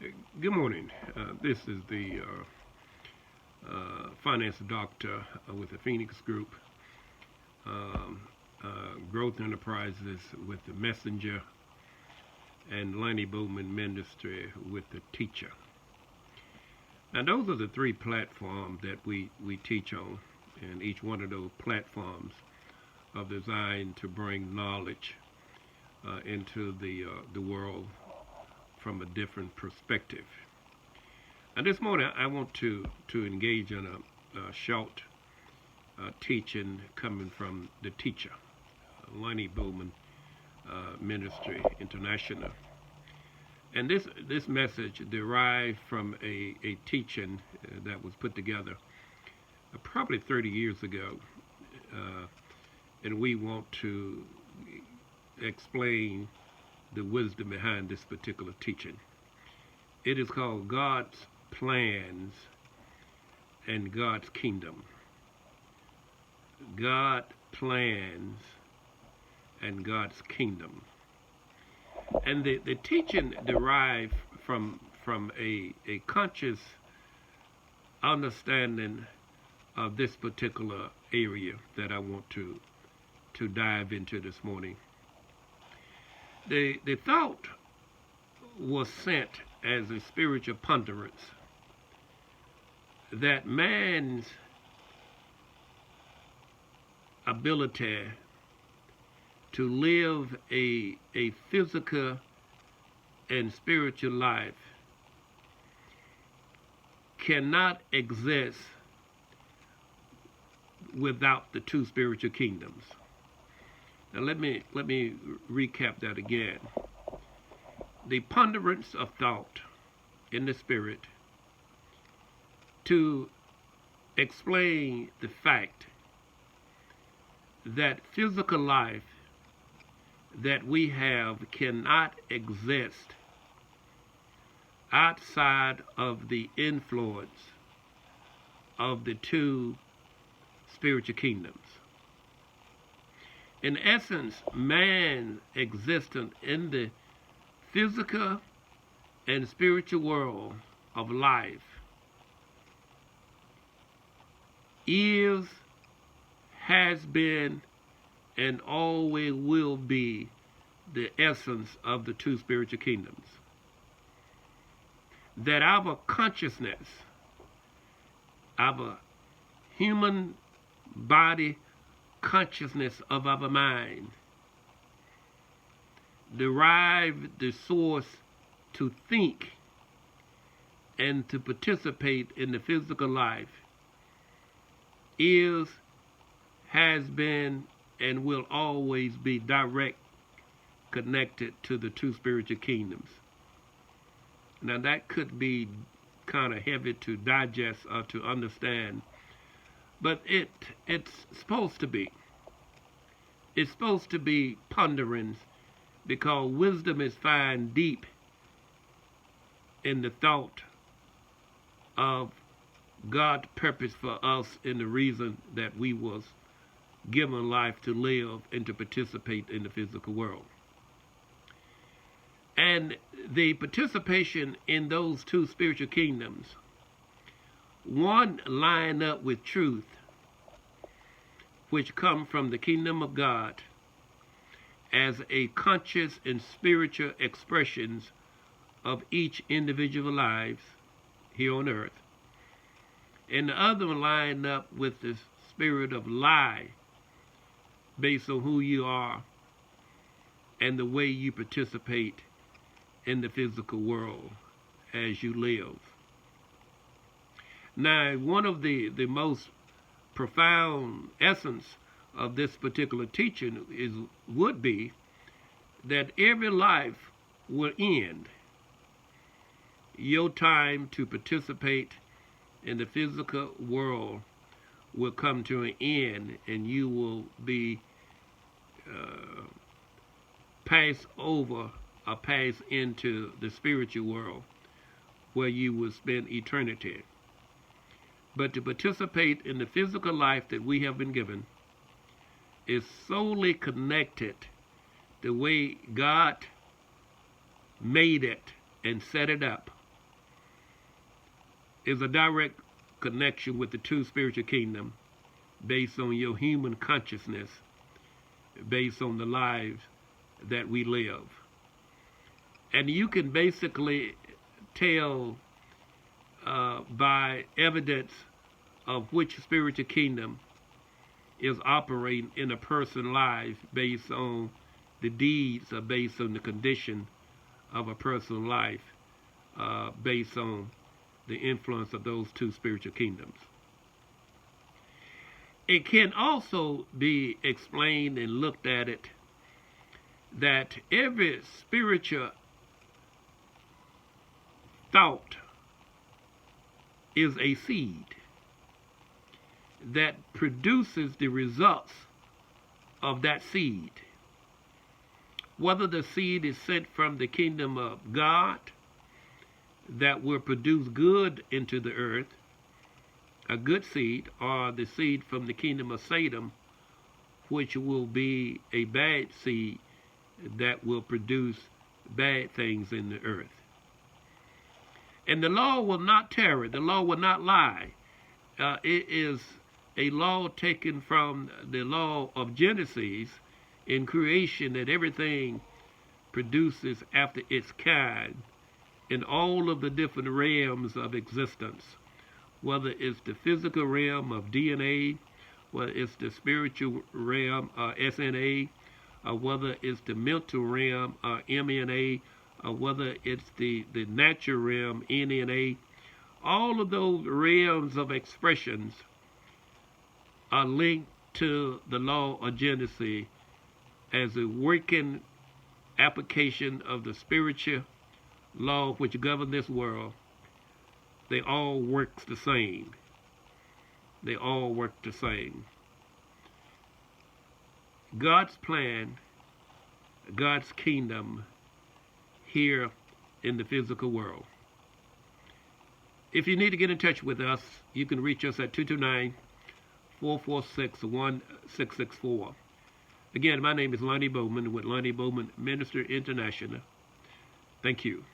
Good morning. This is the finance doctor with the Phoenix Group, um, Growth Enterprises with the Messenger, and Lonnie Bowman Ministry with the Teacher. Now, those are the three platforms that we teach on, and each one of those platforms are designed to bring knowledge into the world from a different perspective. And this morning, I want to engage in a short teaching coming from the teacher, Lonnie Bowman Ministry International. And this message derived from a teaching that was put together probably 30 years ago. And we want to explain the wisdom behind this particular teaching. It is called God's Plans and God's Kingdom. God plans and God's kingdom. And the teaching derived from a conscious understanding of this particular area that I want to dive into this morning. The thought was sent as a spiritual ponderance that man's ability to live a physical and spiritual life cannot exist without the two spiritual kingdoms. Now let me recap that again. The ponderance of thought in the spirit to explain the fact that physical life that we have cannot exist outside of the influence of the two spiritual kingdoms. In essence, man's existence in the physical and spiritual world of life is, has been, and always will be the essence of the two spiritual kingdoms. That our consciousness, our human body consciousness of our mind, derive the source to think and to participate in the physical life is, has been, and will always be direct connected to the two spiritual kingdoms. Now that could be kind of heavy to digest or to understand, but it's supposed to be. It's supposed to be ponderance, because wisdom is found deep in the thought of God's purpose for us and the reason that we was given life to live and to participate in the physical world. And the participation in those two spiritual kingdoms, one line up with truth, which come from the kingdom of God as a conscious and spiritual expressions of each individual lives here on earth. And the other one line up with the spirit of lie based on who you are and the way you participate in the physical world as you live. Now, one of the most profound essence of this particular teaching would be that every life will end. Your time to participate in the physical world will come to an end, and you will be passed over or pass into the spiritual world where you will spend eternity. But to participate in the physical life that we have been given is solely connected the way God made it and set it up is a direct connection with the two spiritual kingdom based on your human consciousness, based on the lives that we live. And you can basically tell by evidence of which spiritual kingdom is operating in a person's life based on the deeds or based on the condition of a person's life, based on the influence of those two spiritual kingdoms. It can also be explained and looked at it that every spiritual thought is a seed that produces the results of that seed. Whether the seed is sent from the kingdom of God that will produce good into the earth, a good seed, or the seed from the kingdom of Satan, which will be a bad seed that will produce bad things in the earth. And the law will not tarry, the law will not lie. It is a law taken from the law of Genesis in creation, that everything produces after its kind in all of the different realms of existence, whether it's the physical realm of DNA, whether it's the spiritual realm, SNA, or whether it's the mental realm, MNA, or whether it's the natural realm, NNA. All of those realms of expressions are linked to the law of Genesis as a working application of the spiritual law which govern this world. They all work the same. They all work the same. God's plan, God's kingdom here in the physical world. If you need to get in touch with us, you can reach us at 229-446-1664. Again, my name is Lonnie Bowman with Lonnie Bowman Ministry International. Thank you.